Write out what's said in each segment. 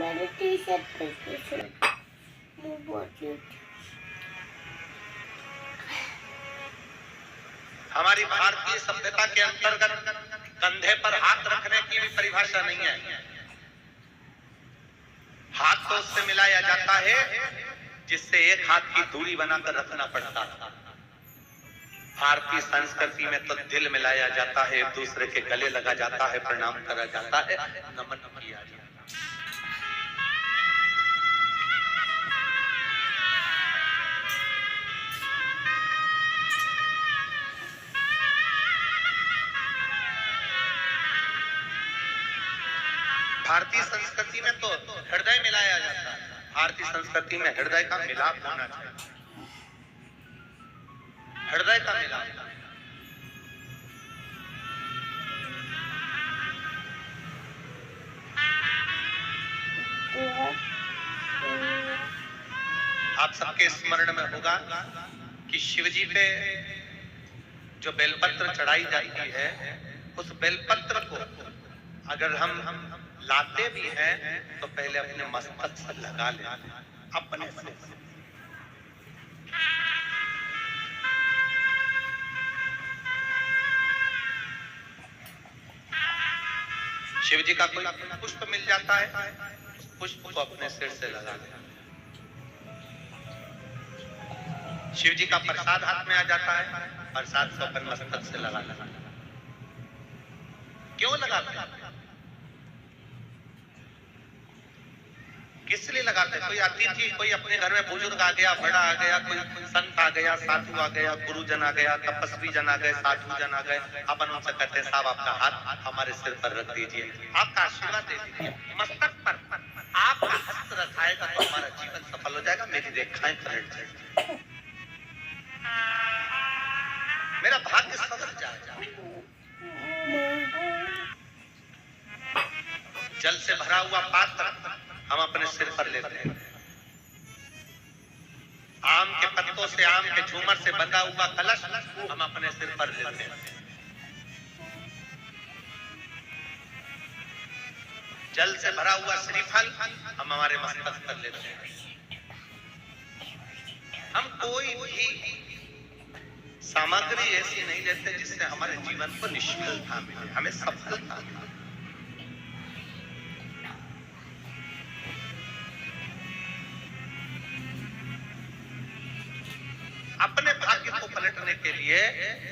मैंने T shirt पहनी वो बहुत क्यूट। हमारी भारतीय सभ्यता के अंतर्गत कंधे पर हाथ रखने की भी परिभाषा नहीं है। हाथ तो उससे मिलाया जाता है जिससे एक हाथ की दूरी बनाकर रखना पड़ता है। भारतीय संस्कृति में तो दिल मिलाया जाता है, एक दूसरे के गले लगा जाता है, प्रणाम करा जाता है, नमन किया जाता है। भारतीय संस्कृति में तो हृदय मिलाया जाता है। भारतीय संस्कृति में हृदय का मिलाप होना चाहिए, हृदय का मिलाप। आप सबके स्मरण में होगा कि शिवजी पे जो बेलपत्र चढ़ाई जाती है, उस बेलपत्र को अगर हम लाते भी हैं तो पहले अपने मस्तक से लगा ले, अपने से। शिव जी का कोई पुष्प मिल जाता है, उस पुष्प को अपने सिर से लगा ले। शिव जी का प्रसाद हाथ में आ जाता है, प्रसाद को अपने मस्तक से लगा ले। क्यों लगाते हैं? किस लिए लगाते हैं? कोई अतिथि, कोई अपने घर में बुजुर्ग आ गया, बड़ा आ गया, कोई संत आ गया, साधु आ गया, गुरुजन आ गया, तपस्वी जन आ गए, साधु जन आ गए, अपन उनसे कहते हैं साहब आपका हाथ हमारे सिर पर रख दीजिए, आपका आशीर्वाद दे दीजिए, मस्तक पर आपका हस्त रखाएगा तो हमारा जीवन सफल हो जाएगा, मेरी रेखाएं पलट जाएगी, मेरा भाग्य सफल जाएगा। जल से भरा हुआ पात्र हम अपने सिर पर लेते हैं। आम के पत्तों से, आम के झूमर से बंधा हुआ कलश हम अपने सिर पर लेते हैं। जल से भरा हुआ श्रीफल हम हमारे मस्तक पर लेते हैं। हम कोई भी सामग्री ऐसी नहीं लेते जिससे हमारे जीवन को निष्फलता मिले, हमें सफलता मिले। अपने भाग्य को पलटने के लिए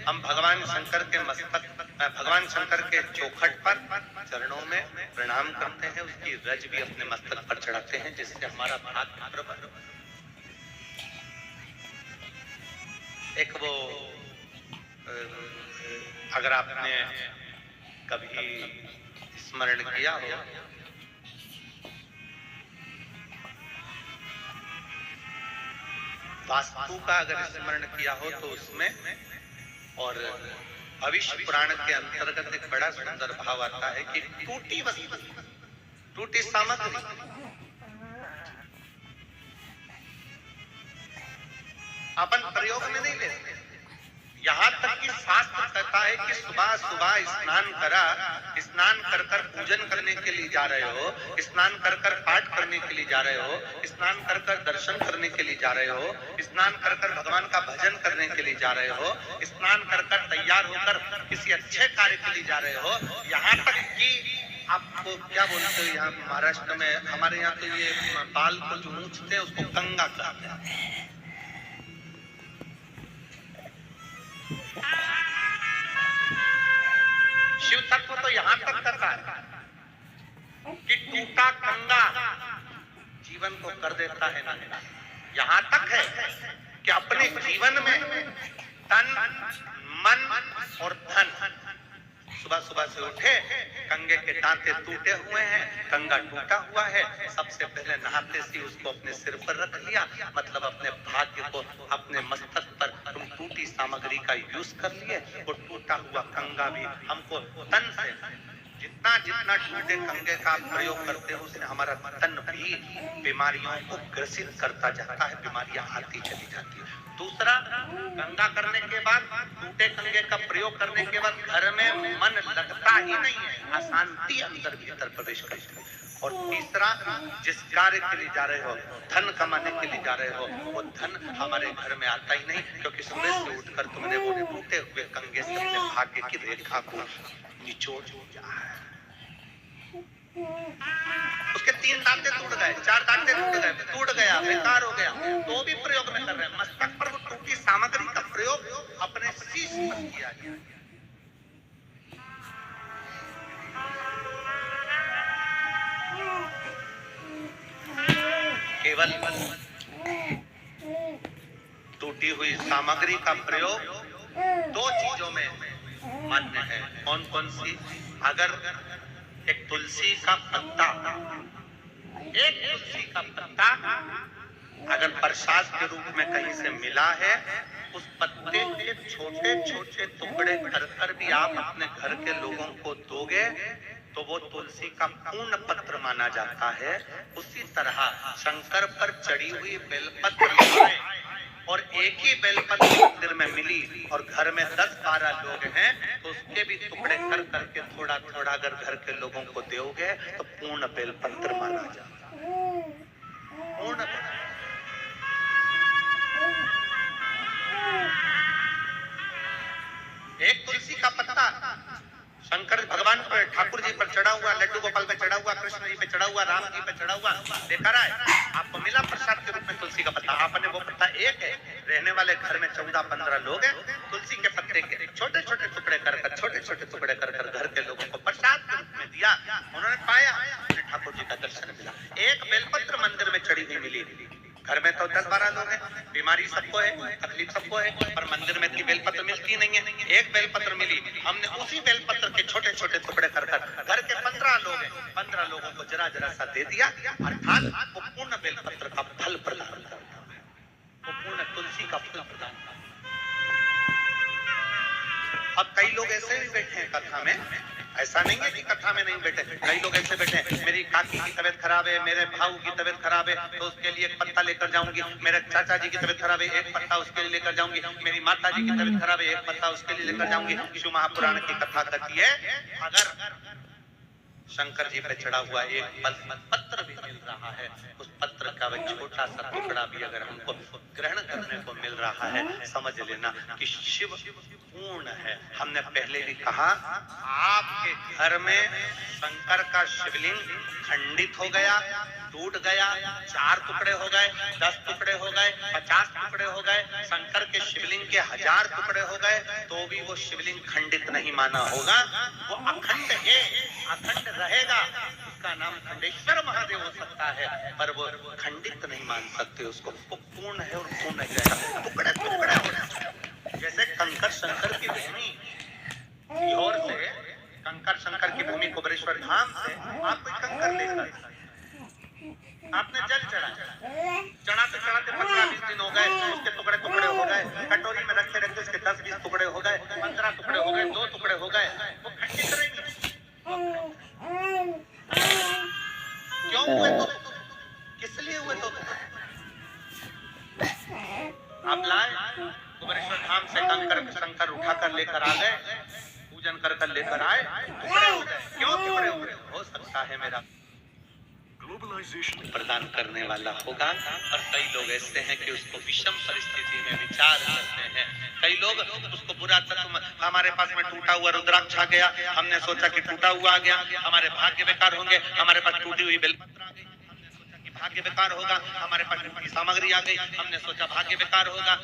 हम भगवान शंकर के मस्तक, भगवान शंकर के चौखट पर चरणों में प्रणाम करते हैं, उसकी रज भी अपने मस्तक पर चढ़ाते हैं जिससे हमारा भाग्य प्रबल हो। एक वो अगर आपने कभी स्मरण किया हो, वास्तु का अगर स्मरण किया हो तो उसमें और भविष्य पुराण के अंतर्गत एक बड़ा सुंदर भाव आता है कि टूटी वस्तु, टूटी सामग्री अपन प्रयोग में नहीं लेते। यहाँ तक कि शास्त्र कहता है कि सुबह सुबह स्नान करा, स्नान कर कर पूजन करने के लिए जा रहे हो, स्नान कर कर पाठ करने के लिए जा रहे हो, स्नान कर कर दर्शन करने के लिए जा रहे हो, स्नान कर कर भगवान का भजन करने के लिए जा रहे हो, स्नान कर कर तैयार होकर किसी अच्छे कार्य के लिए जा रहे हो। यहाँ तक कि आपको क्या बोलते हो, यहाँ महाराष्ट्र में हमारे यहाँ तो ये बाल को जो मूछते हैं उसको कंगा कहते हैं। शिव तत्व तो यहाँ तक करता है कि टूटा कंगा जीवन को कर देता है ना। यहाँ तक है कि अपने जीवन में तन, मन और धन, सुबह सुबह से उठे, कंगे के दांते टूटे हुए हैं, कंगा टूटा हुआ है, सबसे पहले नहाते से उसको अपने सिर पर रख लिया, मतलब अपने भाग्य को अपने मस्तक पर तुम टूटी सामग्री का यूज कर लिए। वो टूटा हुआ कंगा भी हमको तन से जितना जितना टूटे कंगे का प्रयोग करते हो उससे हमारा तन भी बीमारियों को ग्रसित करता जाता है, बीमारियां आती चली जाती है। दूसरा, गंगा करने के बाद, टूटे कंगे का प्रयोग करने के बाद घर में मन लगता ही नहीं है, अशांति अंदर भीतर प्रवेश करती है। और तीसरा, जिस कार्य के लिए जा रहे हो, धन कमाने के लिए जा रहे हो, वो धन हमारे घर में आता ही नहीं, क्योंकि सुबह से उठकर तुमने वो टूटे हुए कंगे से अपने भाग्य की रेखा को निचोड़ दिया है। उसके 3 दांते टूट गए, 4 दांते टूट गया, बेकार हो गया, तो भी प्रयोग में कर रहे हैं। मस्तक पर वो टूटी सामग्री का प्रयोग अपने शीश पर किया गया। केवल टूटी हुई सामग्री का प्रयोग 2 चीजों में मान्य है। कौन कौन सी? अगर एक तुलसी का पत्ता, अगर प्रसाद के रूप में कहीं से मिला है, उस पत्ते के छोटे छोटे टुकड़े कर भी आप अपने घर के लोगों को दोगे तो वो तुलसी का पूर्ण पत्र माना जाता है। उसी तरह शंकर पर चढ़ी हुई बेलपत्र और एक ही बेलपत्र मंदिर में मिली और घर में 10-12 लोग हैं तो उसके भी टुकड़े कर करके थोड़ा थोड़ा अगर घर के लोगों को दोगे तो पूर्ण बेलपत्र माना जाता है। पूर्ण एक तुलसी का पत्ता शंकर भगवान पर, ठाकुर जी पर चढ़ा हुआ, लड्डू गोपाल पे चढ़ा हुआ, कृष्ण जी पे चढ़ा हुआ, राम जी पे चढ़ा हुआ लेकर आए, आपको मिला प्रसाद के रूप में तुलसी का पत्ता। आपने वो पत्ता एक है, रहने वाले घर में 14-15 लोग हैं, तुलसी के पत्ते के छोटे छोटे टुकड़े कर घर के लोगों को प्रसाद के रूप में दिया। उन्होंने पाया, ठाकुर जी का दर्शन मिला। एक बेलपत्र मंदिर में चढ़ी हुई मिली। घर में तो 10-12 लोग हैं, बीमारी सबको है, तकलीफ सबको है, पर मंदिर में इतनी बेलपत्र मिलती नहीं है। एक बेलपत्र मिली, हमने उसी बेलपत्र के छोटे छोटे टुकड़े कर घर के 15 लोग हैं, 15 लोगों को जरा जरा सा दे दिया, अर्थात वो पूर्ण बेलपत्र का फल प्रदान करता है, वो पूर्ण तुलसी का फल प्रदान करता है। अब कई लोग ऐसे भी बैठे हैं कथा में, ऐसा नहीं है कि कथा में नहीं बैठे, कई लोग ऐसे बैठे हैं, मेरी काकी की तबीयत खराब है, मेरे भाऊ की तबीयत खराब है, तो उसके लिए एक पत्ता लेकर जाऊंगी, मेरे चाचा जी की तबीयत खराब है, एक पत्ता उसके लिए लेकर जाऊंगी, मेरी माता जी की तबीयत खराब है, एक पत्ता उसके लिए लेकर जाऊंगी। शिव महापुराण की कथा कहती है, अगर शंकर जी पे चढ़ा हुआ एक पत्र भी मिल रहा है, उस पत्र का वह छोटा सा टुकड़ा भी अगर हमको ग्रहण करने को मिल रहा है, समझ लेना कि शिव पूर्ण है। हमने पहले भी कहा, आपके घर में शंकर का शिवलिंग खंडित हो गया, टूट गया, 4 टुकड़े हो गए, 10 टुकड़े हो गए, 50 टुकड़े हो गए, शंकर के शिवलिंग के 1000 टुकड़े हो गए, तो भी वो शिवलिंग खंडित नहीं माना होगा, वो अखंड है, अखंड रहेगा। उसका नाम खंडेश्वर महादेव हो सकता है, पर वो खंडित नहीं मान सकते उसको, वो पूर्ण है और पूर्ण ही रहेगा। टुकड़े टुकड़े हो रहे, जैसे कंकर शंकर की भूमि की ओर से, कंकर शंकर की भूमि कुबेरेश्वर धाम से आप कोई कंकर लेकर आपने जल चढ़ाते 15-20 दिन हो गए, उसके टुकड़े टुकड़े हो गए, कटोरी में रखे रखते उसके 10-20 टुकड़े हो गए, 15 टुकड़े हो गए, 2 टुकड़े हो गए, वो खंडित रहेंगे। क्यों हुए? तो किस लिए हुए? तो आप लाए कुबेरेश्वर धाम से कंकर शंकर उठाकर लेकर आ गए, पूजन कर लेकर आए, टुकड़े हो गए। क्यों टुकड़े हो गए? हो सकता है मेरा प्रदान करने वाला होगा। और कई लोग ऐसे हैं कि उसको विषम परिस्थिति में विचार करते हैं। कई लोग उसको बुरा तत्व, हमारे पास में टूटा हुआ रुद्राक्ष आ गया, हमने सोचा कि टूटा हुआ आ गया, हमारे भाग्य बेकार होंगे, हमारे पास टूटी हुई बेलपत्र आ गई, हमने सोचा कि भाग्य बेकार होगा, हमारे पास टूटी सामग्री आ गई, हमने सोचा भाग्य बेकार होगा।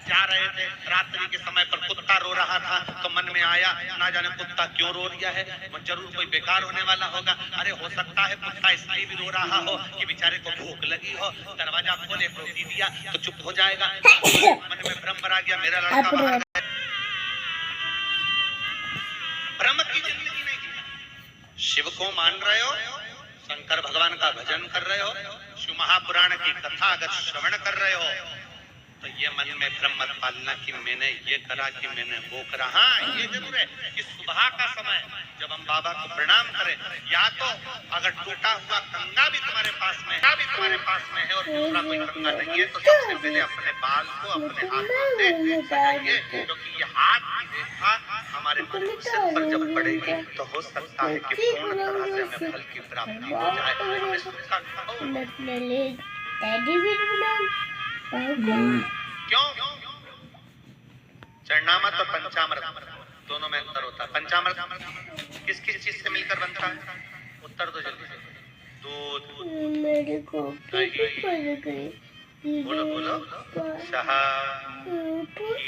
जा रहे थे, रात्रि के समय पर कुत्ता रो रहा था, तो मन में आया, ना जाने कुत्ता क्यों रो रहा है, वो जरूर कोई बेकार होने वाला होगा। अरे हो सकता है कुत्ता इसलिए भी रो रहा हो कि बेचारे को भूख लगी हो, दरवाजा खोले, रोटी दिया तो चुप हो जाएगा। मन में भ्रम भरा गया, मेरा लड़का बाहर गया, भ्रम की जिंदगी नहीं जी। शिव को मान रहे हो, शंकर भगवान का भजन कर रहे हो, शिव महापुराण की कथा अगर श्रवण कर रहे हो, तो ये मन में भ्रम मत पालना कि मैंने ये करा कि मैंने वो करा। हाँ, ये जरूर है कि सुबह का समय जब हम बाबा को प्रणाम करें, या तो अगर टूटा हुआ कंगा भी तुम्हारे पास में है और दूसरा कोई कंगा नहीं है, तो सबसे पहले अपने बाल को अपने हाथों से सजाइए, क्योंकि ये हाथ की रेखा हमारे सिर पर जब पड़ेगी तो हो सकता है कि पूर्ण तरह से हमें फल की प्राप्ति हो जाए। हमें सुखा क्यों? चरणामृत और पंचामृत दोनों में अंतर होता है। पंचामृत किस किस चीज से मिलकर बनता है? उत्तर दो जल्दी से। दूध, मेरे को बोलो बोलो, शहद, घी,